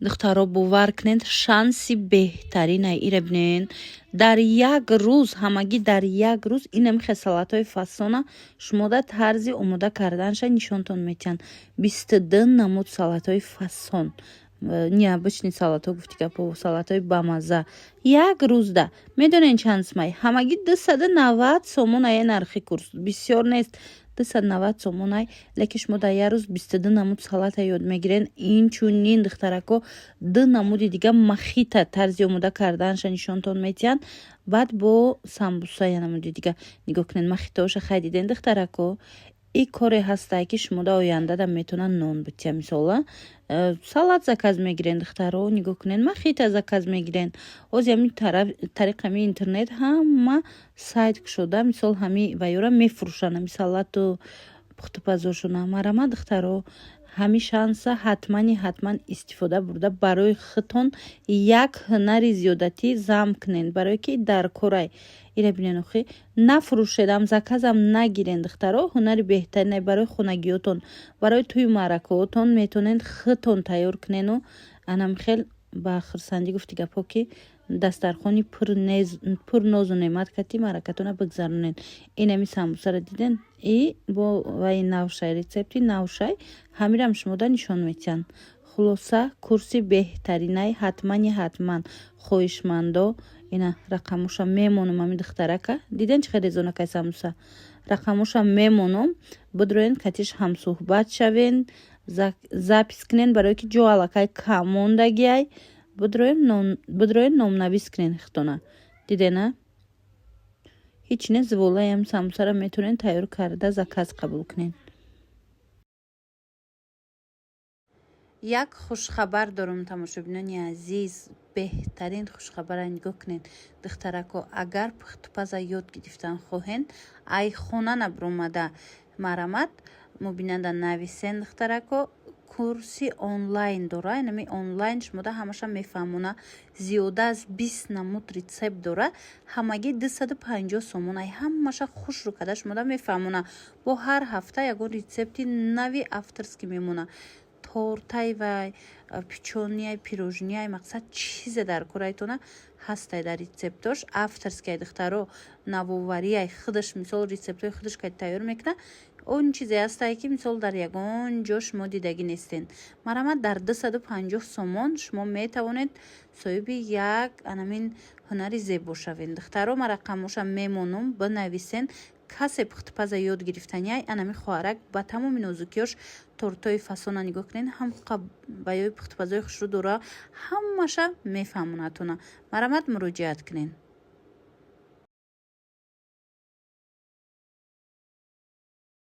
духтаро бовар кунед шанси беҳтарина ира бинен дар як рӯз ҳамагӣ дар як рӯз инам хасалатҳои фасона шумода тарзи омода карданша нишонтон метиҳанд 22 намуд салатҳои фасон необычни салатҳо гуфтигапо салатҳои бамаза як рӯзда медонен чанд смай ҳамагӣ 290 сомон ая нархи курс бисёр нест 290 сомонай лекин шумо дар як рӯз 22 намуд салата ёд мегирен инчунин духтарако 2 намуди дига махита тарзи омода карданша нишонтон метиҳанд баъд бо самбуса я намуди дига нигоҳ кунед махитаоша хай диден духтарако ин коре ҳастае ки шумо дар ояндада метавонанд нон бития мисола салат заказ мегирен духтаро нигоҳ кунед махита заказ мегирен ҳозир ҳамин тариқи ҳамин интернет ҳама сайт кушода мисол ҳамин вайёра мефурӯшанд ҳамин салату пухтупазошуна марама духтаро ҳамин шанса ҳатман истифода бурда барои худтон як ҳунари зиёдатӣ зам кунед барое ки дар корай ира бинен охи нафурӯшедам заказам нагирен духтаро ҳунари беҳтаринай барои хонагиётон барои тӯи маъракаотон метавонед худтон тайёр кунену анам хел ба хурсандӣ гуфти гапо ки дастархони пур нозу неъмат кати маъракатона бигзаронед инами самбусаро диден и бо ваи навшай рецепти навшай ҳамирам шумода нишон метиҳанд хулоса курси беҳтаринай ҳатман хоҳишмандо ина рақамоша мемонам ами духтарака диден чӣ қадр резонакай самбуса рақамоша мемонам бидроен катиш ҳамсӯҳбат шавен запис кунен барое ки ҷо аллакай кам мондагиай бидроен номнавис кунен хитона дидена ҳеҷ не зволаям самбусара метавонен тайёр карда заказ қабул кунен. Як хушхабар дорам тамошобинони азиз беҳтарин хушхабара нигоҳ кунед духтарако агар пухтупаза ёд гирифтан хоҳед ай хона набромада марамат мубинанда нависен духтарако курси онлайн дора инами онлайн шумода ҳамаша мефаҳмона зиёда аз 20 намуд рецепт дора ҳамагӣ 250 сомон ай ҳамаша хушрӯ када шумода мефаҳмона бо ҳар ҳафта ягон рецепти нави авторски мемона тортай вай печёнияй пирожнияй мақсад чизе дар корайтона ҳастай дар рецептош авторскияй духтаро навоварияй худаш мисол рецептҳои худаш ка тайёр мекуна он чизе ҳастае ки мисол дар ягон ҷо шумо дидагӣ нестен марама дар 250 сомон шумо метавонед соҳиби як анамин ҳунари зебо шавед духтаро ма рақамоша мемонам бинависен касе пухтупаза ёд гирифтанияй анами хоҳарак ба тамоми нозукиёш тортои фасона нигоҳ кунед ҳам баёи пухтупазаи хушрӯ дора ҳамаша мефаҳмонатона марамат муроҷиат кунед.